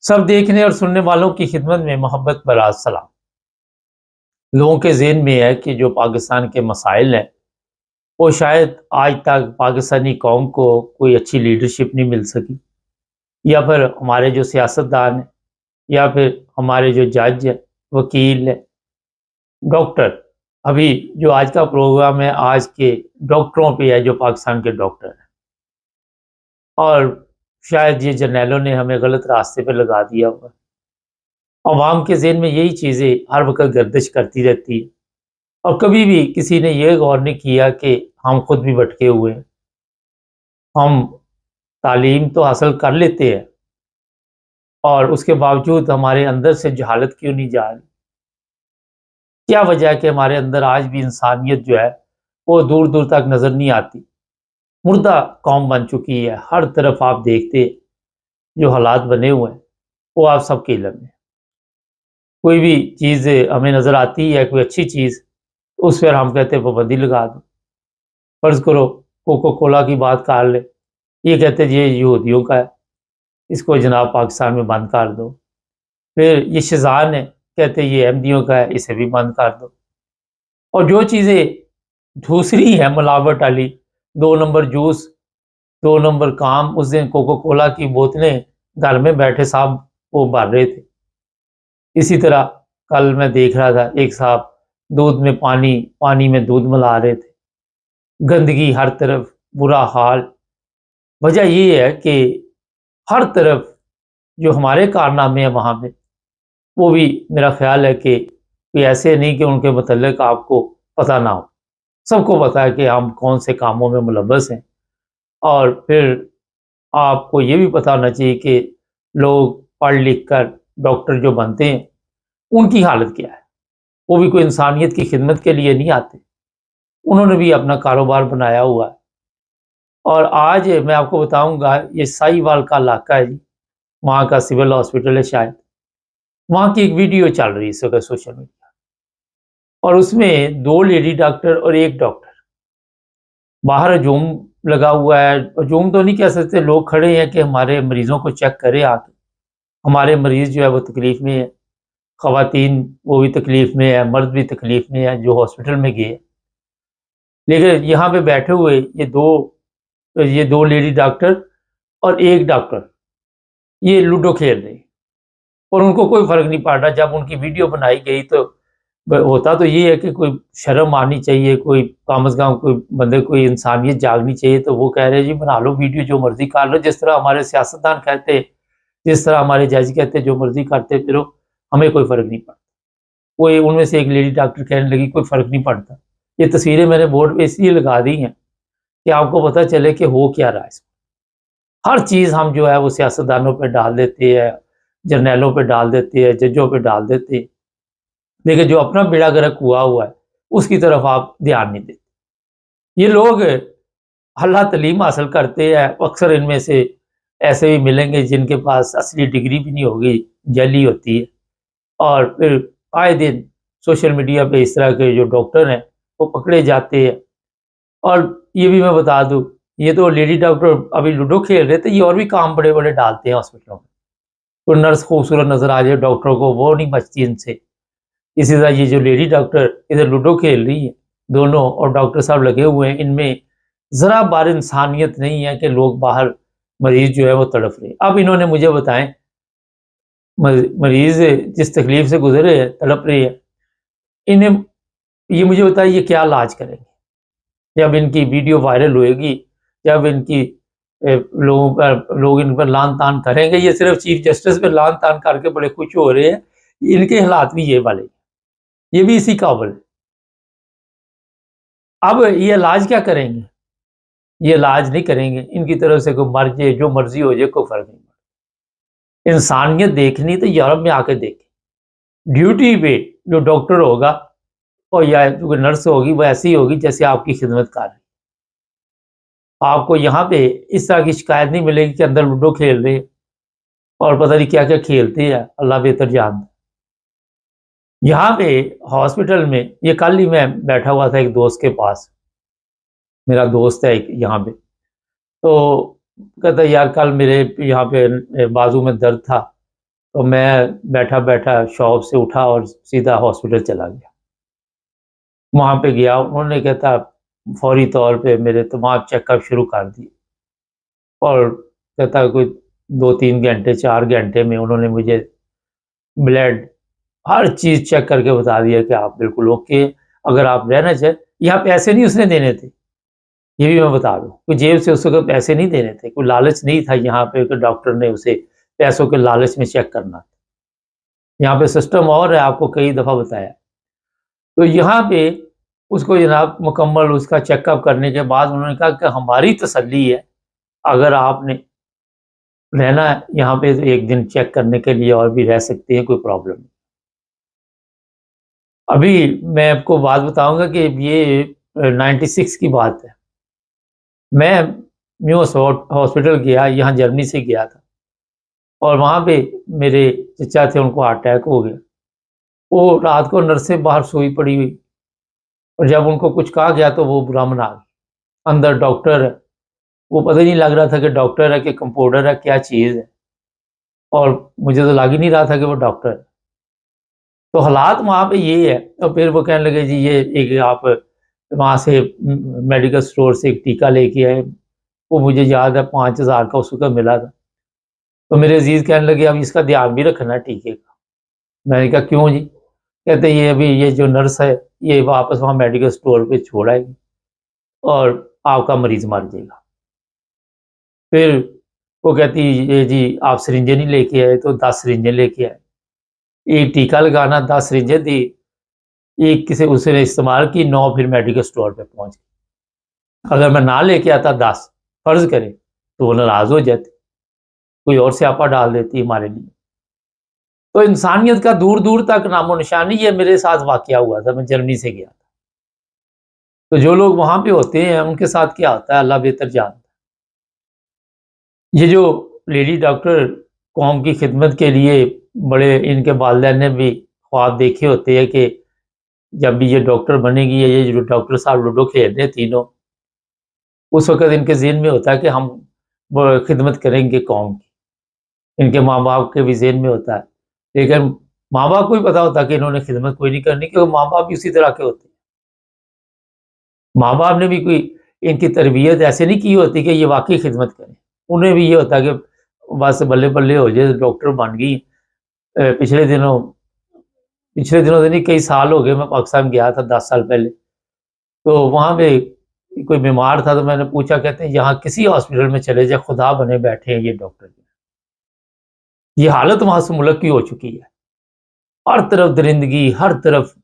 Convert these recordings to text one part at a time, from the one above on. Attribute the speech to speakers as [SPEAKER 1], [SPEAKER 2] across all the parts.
[SPEAKER 1] सब देखने और सुनने वालों की खिदमत में मोहब्बत भरा सलाम। लोगों के ज़हन में है कि जो पाकिस्तान के मसाइल हैं, वो शायद आज तक पाकिस्तानी कौम को कोई अच्छी लीडरशिप नहीं मिल सकी, या फिर हमारे जो सियासतदान हैं, या फिर हमारे जो जज हैं, वकील हैं, डॉक्टर। अभी जो आज का प्रोग्राम है, आज के डॉक्टरों पे है, जो पाकिस्तान के डॉक्टर हैं। और शायद ये जर्नैलों ने हमें गलत रास्ते पे लगा दिया हुआ। अवाम के ज़हन में यही चीज़ें हर वक़्त गर्दिश करती रहती है, और कभी भी किसी ने ये गौर नहीं किया कि हम खुद भी भटके हुए हैं। हम तालीम तो हासिल कर लेते हैं, और उसके बावजूद हमारे अंदर से जहालत क्यों नहीं जा रही? क्या वजह है कि हमारे अंदर आज भी इंसानियत जो है, वो दूर-दूर तक नज़र नहीं आती? मुर्दा कौम बन चुकी है। हर तरफ आप देखते जो हालात बने हुए हैं, वो आप सबके इल्म में। कोई भी चीज़ हमें नज़र आती है, कोई अच्छी चीज़, उस पर हम कहते हैं पाबंदी लगा दो। फ़र्ज़ करो कोको कोला की बात कर लें, ये कहते हैं ये यहूदियों का है, इसको जनाब पाकिस्तान में बंद कर दो। फिर ये शेज़ान है, कहते हैं ये अहमदियों का है, इसे भी बंद कर दो। और जो चीज़ें दूसरी हैं मिलावट वाली, 2 नंबर जूस, 2 नंबर काम, उस दिन कोको कोला की बोतलें घर में बैठे साहब वो भर रहे थे। इसी तरह कल मैं देख रहा था, एक साहब दूध में पानी, पानी में दूध मिला रहे थे। गंदगी हर तरफ, बुरा हाल। वजह ये है कि हर तरफ जो हमारे कारनामे हैं वहाँ पे, वो भी मेरा ख़्याल है कि कोई ऐसे नहीं कि उनके मतलब आपको पता ना हो। सबको पता है कि हम कौन से कामों में मुलव्वस हैं। और फिर आपको ये भी पता होना चाहिए कि लोग पढ़ लिख कर डॉक्टर जो बनते हैं, उनकी हालत क्या है? वो भी कोई इंसानियत की खिदमत के लिए नहीं आते। उन्होंने भी अपना कारोबार बनाया हुआ है। और आज मैं आपको बताऊँगा, ये साहिवाल का इलाका है जी, वहाँ का सिविल हॉस्पिटल है शायद। वहाँ की एक वीडियो चल रही है इस वक़्त सोशल मीडिया, और उसमें 2 लेडी डॉक्टर और 1 डॉक्टर, बाहर हजूम लगा हुआ है। हजूम तो नहीं कह सकते, लोग खड़े हैं कि हमारे मरीज़ों को चेक करें आके। हमारे मरीज़ जो है वो तकलीफ़ में है, ख़वातीन वो भी तकलीफ़ में है, मर्द भी तकलीफ़ में है जो हॉस्पिटल में गए। लेकिन यहाँ पे बैठे हुए ये दो लेडी डॉक्टर और 1 डॉक्टर, ये लूडो खेल रहे हैं, और उनको कोई फ़र्क नहीं पड़ रहा। जब उनकी वीडियो बनाई गई तो होता तो ये है कि कोई शर्म आनी चाहिए, कोई कम से कम कोई बंदे कोई इंसानियत जागनी चाहिए। तो वो कह रहे हैं जी बना लो वीडियो, जो मर्ज़ी कर लो, जिस तरह हमारे सियासतदान कहते, जिस तरह हमारे जज कहते, जो मर्ज़ी करते फिरो, हमें कोई फ़र्क नहीं पड़ता। कोई उनमें से एक लेडी डॉक्टर कहने लगी कोई फ़र्क नहीं पड़ता। ये तस्वीरें मैंने बोर्ड पे इसलिए लगा दी हैं कि आपको पता चले कि हो क्या रहा है इसमें। हर चीज़ हम जो है वो सियासतदानों पे डाल देते हैं, जर्नैलों पे डाल देते हैं, जजों पे डाल देते हैं। लेकिन जो अपना बेड़ा गर्क हुआ है, उसकी तरफ आप ध्यान नहीं देते। ये लोग अल्लाह तालीम हासिल करते हैं, अक्सर इनमें से ऐसे भी मिलेंगे जिनके पास असली डिग्री भी नहीं होगी, जली होती है। और फिर आए दिन सोशल मीडिया पे इस तरह के जो डॉक्टर हैं, वो पकड़े जाते हैं। और ये भी मैं बता दूँ, ये तो लेडी डॉक्टर अभी लूडो खेल रहे थे, ये और भी काम बड़े-बड़े डालते हैं हॉस्पिटलों में। कोई नर्स खूबसूरत नज़र आ जाए डॉक्टरों को, वो नहीं बचती इनसे। इसी तरह ये जो लेडी डॉक्टर इधर लूडो खेल रही है दोनों, और डॉक्टर साहब लगे हुए हैं, इनमें ज़रा बार इंसानियत नहीं है कि लोग बाहर मरीज़ जो है वो तड़प रहे हैं। अब इन्होंने मुझे बताएँ, मरीज़ जिस तकलीफ़ से गुज़र रहे हैं, तड़प रहे हैं, इन्हें ये मुझे बताइए ये क्या इलाज करेंगे? जब इनकी वीडियो वायरल होएगी, जब इनकी लोग इन पर लान-तान करेंगे, ये सिर्फ़ चीफ जस्टिस पे लान-तान करके बड़े खुश हो रहे हैं, इनके हालात भी ये वाले, ये भी इसी काबिल है। अब ये इलाज क्या करेंगे? ये इलाज नहीं करेंगे, इनकी तरफ से कोई मर जाए, जो मर्ज़ी हो जाए, कोई फ़र्क नहीं पड़ता। इंसानियत देखनी तो यूरोप में आके देखें। ड्यूटी पे जो डॉक्टर होगा और या जो नर्स होगी, वो ऐसी होगी जैसे आपकी खिदमत कर रही है। आपको यहाँ पे इस तरह की शिकायत नहीं मिलेगी कि अंदर लूडो खेल रहे हैं और पता नहीं क्या-क्या खेलते हैं, अल्लाह बेहतर जानता है। यहाँ पे हॉस्पिटल में ये कल ही मैं बैठा हुआ था एक दोस्त के पास, मेरा दोस्त है एक यहाँ पे, तो कहता है यार कल मेरे यहाँ पे बाजू में दर्द था, तो मैं बैठा बैठा शॉप से उठा और सीधा हॉस्पिटल चला गया। वहाँ पे गया, उन्होंने कहता फौरी तौर पे मेरे तमाम चेकअप शुरू कर दिए और कहता कोई 2-3 घंटे 4 घंटे में उन्होंने मुझे ब्लड हर चीज़ चेक करके बता दिया कि आप बिल्कुल ओके, अगर आप रहना चाहें। यहाँ पैसे नहीं उसने देने थे, ये भी मैं बता दूँ, कोई जेब से उसको पैसे नहीं देने थे, कोई लालच नहीं था यहाँ पे कि डॉक्टर ने उसे पैसों के लालच में चेक करना। यहाँ पे सिस्टम और है, आपको कई दफ़ा बताया। तो यहाँ पे उसको जनाब मुकम्मल उसका चेकअप करने के बाद उन्होंने कहा कि हमारी तसल्ली है, अगर आपने रहना है यहाँ पे तो 1 दिन चेक करने के लिए और भी रह सकते हैं, कोई प्रॉब्लम नहीं। अभी मैं आपको बात बताऊँगा कि ये 96 की बात है। मैं म्यूस हॉस्पिटल गया, यहाँ जर्मनी से गया था और वहाँ पे मेरे चचा थे, उनको हार्ट अटैक हो गया। वो रात को नर्सें बाहर सोई पड़ी हुई और जब उनको कुछ कहा गया तो वो बुरा मना गए। अंदर डॉक्टर है, वो पता ही नहीं लग रहा था कि डॉक्टर है कि कंपाउंडर है, क्या चीज़ है, और मुझे तो लग ही नहीं रहा था कि वो डॉक्टर है। तो हालात वहाँ पे ये है। तो फिर वो कहने लगे जी ये एक आप वहाँ से मेडिकल स्टोर से एक टीका लेके आए, वो मुझे याद है 5000 का उस वक़्त मिला था। तो मेरे अज़ीज़ कहने लगे अब इसका ध्यान भी रखना टीके का। मैंने कहा क्यों जी? कहते ये अभी ये जो नर्स है ये वापस वहाँ मेडिकल स्टोर पे छोड़ आएगी और आपका मरीज़ मर जाएगा। फिर वो कहती ये जी आप सिरिंजें नहीं लेके आए, तो 10 सिरिंजें लेके आए। एक टीका लगाना, 10 सिरिंजें दी, एक किसी उसने इस्तेमाल की, 9 फिर मेडिकल स्टोर पे पहुँच गई। अगर मैं ना लेके आता 10 फ़र्ज़ करें तो वो नाराज़ हो जाती, कोई और स्यापा डाल देती हमारे लिए। तो इंसानियत का दूर-दूर तक नामो-निशान नहीं, ये मेरे साथ वाक़या हुआ था, मैं जर्मनी से गया था। तो जो लोग वहाँ पे होते हैं उनके साथ क्या होता है अल्लाह बेहतर जानता है। ये जो लेडी डॉक्टर कौम की खिदमत के लिए बड़े इनके वालिदैन ने भी ख्वाब देखे होते हैं कि जब भी ये डॉक्टर बनेगी या ये जो डॉक्टर साहब लूडो खेल रहे हैं तीनों, उस वक़्त इनके ज़हन में होता है कि हम वो खिदमत करेंगे कौम की। इनके माँ-बाप के भी ज़हन में होता है। लेकिन माँ-बाप को भी पता होता है कि इन्होंने खिदमत कोई नहीं करनी, क्योंकि माँ-बाप भी उसी तरह के होते हैं। माँ-बाप ने भी कोई इनकी तरबियत ऐसे नहीं की होती कि ये वाक़ई खिदमत करें। उन्हें भी ये होता है कि बस बल्ले-बल्ले हो जाए, डॉक्टर बन गई। पिछले दिनों तो नहीं, कई साल हो गए, मैं पाकिस्तान गया था 10 साल पहले। तो वहाँ पे कोई बीमार था तो मैंने पूछा, कहते हैं यहाँ किसी हॉस्पिटल में चले जाए, खुदा बने बैठे हैं ये डॉक्टर। ये हालत वहाँ से मुल्क की हो चुकी है। हर तरफ दरिंदगी, हर तरफ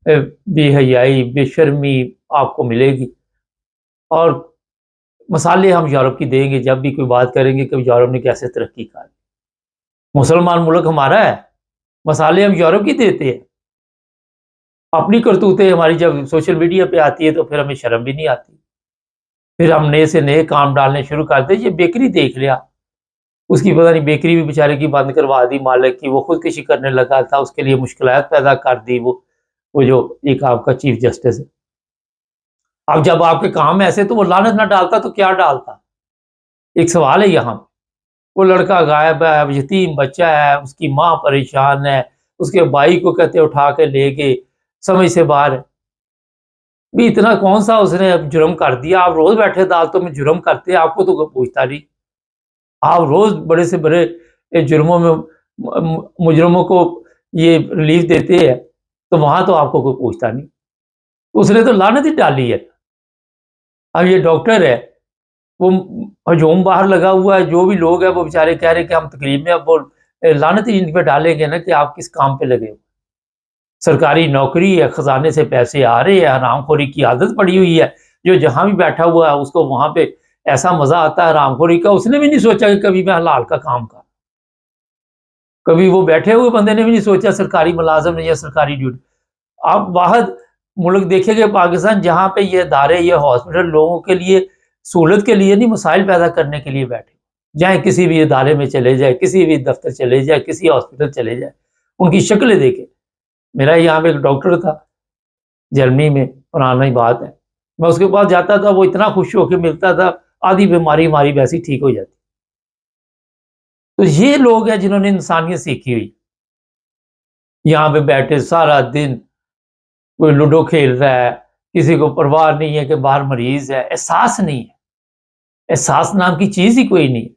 [SPEAKER 1] अ, बेहयाई, बेशर्मी आपको मिलेगी। और मसाले हम यूरोप की देंगे, जब भी कोई बात करेंगे कि यूरोप ने कैसे तरक्की की। मुसलमान मुल्क हमारा है, मसाले हम यूरोप की देते हैं। अपनी करतूतें हमारी जब सोशल मीडिया पे आती है तो फिर हमें शर्म भी नहीं आती। फिर हम नए से नए काम डालने शुरू करते हैं। ये बेकरी देख लिया, उसकी पता नहीं बेकरी भी बेचारे की बंद करवा दी मालिक की, वो खुदकुशी करने लगा था, उसके लिए मुश्किलात पैदा कर दी वो जो एक आपका चीफ जस्टिस है। अब जब आपके काम ऐसे तो वो लानत ना डालता तो क्या डालता? एक सवाल है यहाँ। वो लड़का गायब है, अब यतीम बच्चा है, उसकी माँ परेशान है, उसके भाई को कहते उठा के ले गए, समझ से बाहर है। भी इतना कौन-सा उसने अब जुर्म कर दिया? आप रोज़ बैठे अदालतों में जुर्म करते हैं, आपको तो कोई पूछता नहीं। आप रोज़ बड़े से बड़े जुर्मों में मुजरिमों को ये रिलीफ़ देते हैं, तो वहाँ तो आपको कोई पूछता नहीं। उसने तो लानत ही डाली है। अब ये डॉक्टर है, वो हजूम बाहर लगा हुआ है, जो भी लोग हैं वो बेचारे कह रहे हैं कि हम तकलीफ में, अब वो लानत ही इन पे डालेंगे ना कि आप किस काम पे लगे हो। सरकारी नौकरी है, खजाने से पैसे आ रहे हैं, हरामखोरी की आदत पड़ी हुई है। जो जहाँ भी बैठा हुआ है उसको वहाँ पे ऐसा मज़ा आता है हरामखोरी का, उसने भी नहीं सोचा कि कभी मैं हलाल का काम करूँ। कभी वो बैठे हुए बंदे ने भी नहीं सोचा सरकारी मुलाज़िम ने या सरकारी ड्यूटी। आप वाहिद मुल्क देखेंगे पाकिस्तान जहाँ पे ये इदारे, ये हॉस्पिटल लोगों के लिए सहूलत के लिए नहीं, मसाइल पैदा करने के लिए बैठे। चाहे किसी भी इदारे में चले जाए, किसी भी दफ्तर चले जाए, किसी हॉस्पिटल चले जाए, उनकी शक्लें देखें। मेरा यहाँ पे एक डॉक्टर था जर्मनी में, पुरानी बात है। मैं उसके पास जाता था, वो इतना खुश होके मिलता था, आधी बीमारी हमारी वैसे ही ठीक हो जाती। तो ये लोग हैं जिन्होंने इंसानियत सीखी हुई। यहाँ पे बैठे सारा दिन कोई लूडो खेल रहा है, किसी को परवाह नहीं है कि बाहर मरीज है, एहसास नहीं है। एहसास नाम की चीज ही कोई नहीं है।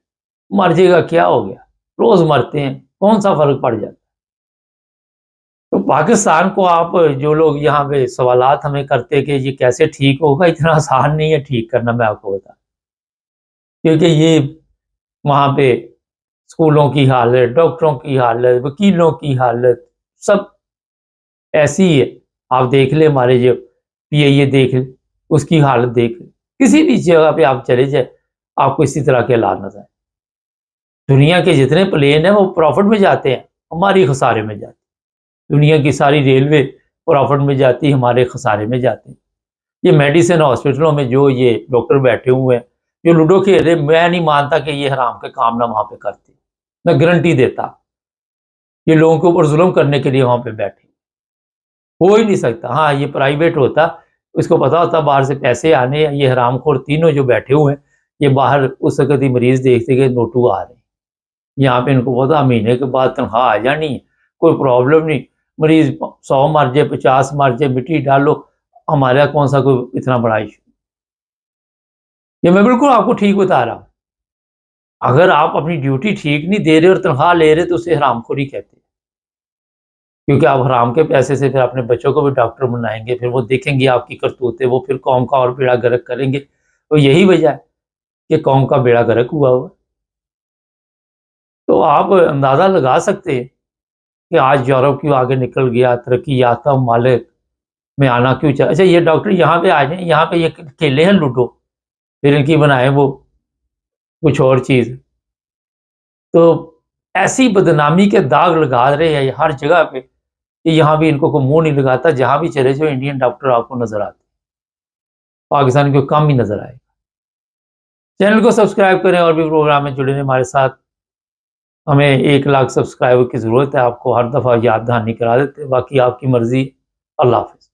[SPEAKER 1] मर जाएगा क्या हो गया, रोज मरते हैं, कौन सा फर्क पड़ जाता है। तो पाकिस्तान को आप जो लोग यहाँ पे सवालात हमें करते कि ये कैसे ठीक होगा, इतना आसान नहीं है ठीक करना, मैं आपको बता, क्योंकि ये वहाँ पे स्कूलों की हालत, डॉक्टरों की हालत, वकीलों की हालत सब ऐसी ही है। आप देख ले, हमारे जो पीआईए देख ले, उसकी हालत देख ले, किसी भी जगह पे आप चले जाए आपको इसी तरह के हालात नजर आए। दुनिया के जितने प्लेन हैं वो प्रॉफिट में जाते हैं, हमारी खसारे में जाते हैं। दुनिया की सारी रेलवे प्रॉफिट में जाती है, हमारे खसारे में जाते हैं। ये मेडिसिन हॉस्पिटलों में जो ये डॉक्टर बैठे हुए हैं जो लूडो खेल रहे, मैं नहीं मानता कि ये हराम के काम ना वहां पे करते। मैं गारंटी देता, ये लोगों के ऊपर जुल्म करने के लिए वहां पे बैठे, हो ही नहीं सकता। हाँ, ये प्राइवेट होता, उसको पता होता बाहर से पैसे आने, ये हरामखोर तीनों जो बैठे हुए हैं, ये बाहर उस वक्त ही मरीज देखते कि नोटू आ रहे हैं, यहाँ पे इनको पता महीने के बाद तनख्वाह आ जानी है, कोई प्रॉब्लम नहीं। मरीज 100 मर जाए, 50 मर जाए, मिट्टी डालो, हमारा कौन सा कोई इतना बड़ा इशू। ये मैं बिल्कुल आपको ठीक बता रहा हूँ। अगर आप अपनी ड्यूटी ठीक नहीं दे रहे और तनख्वाह ले रहे तो उसे हरामखोरी कहते हैं, क्योंकि आप हराम के पैसे से फिर अपने बच्चों को भी डॉक्टर बनाएंगे, फिर वो देखेंगे आपकी करतूतें, वो फिर कौम का और बेड़ा गर्क करेंगे। तो यही वजह है कि कौम का बेड़ा गर्क हुआ। तो आप अंदाज़ा लगा सकते हैं कि आज यूरोप क्यों आगे निकल गया, तरक्की याफ्ता ममालिक में आना क्यों चाह। अच्छा, ये डॉक्टर यहाँ पे आ जाए, यहाँ पे ये खेले हैं लूडो, फिर इनकी बनाए वो कुछ और चीज़। तो ऐसी बदनामी के दाग लगा रहे हैं हर जगह पे कि यहाँ भी इनको कोई मुंह नहीं लगाता। जहाँ भी चले जाओ इंडियन डॉक्टर आपको नजर आते, पाकिस्तान को कम ही नजर आएगा। चैनल को सब्सक्राइब करें और भी प्रोग्राम में जुड़े हमारे साथ। हमें 1 लाख सब्सक्राइबर की ज़रूरत है, आपको हर दफ़ा याद दहानी करा देते हैं, बाकी आपकी मर्ज़ी। अल्लाह हाफ़िज़।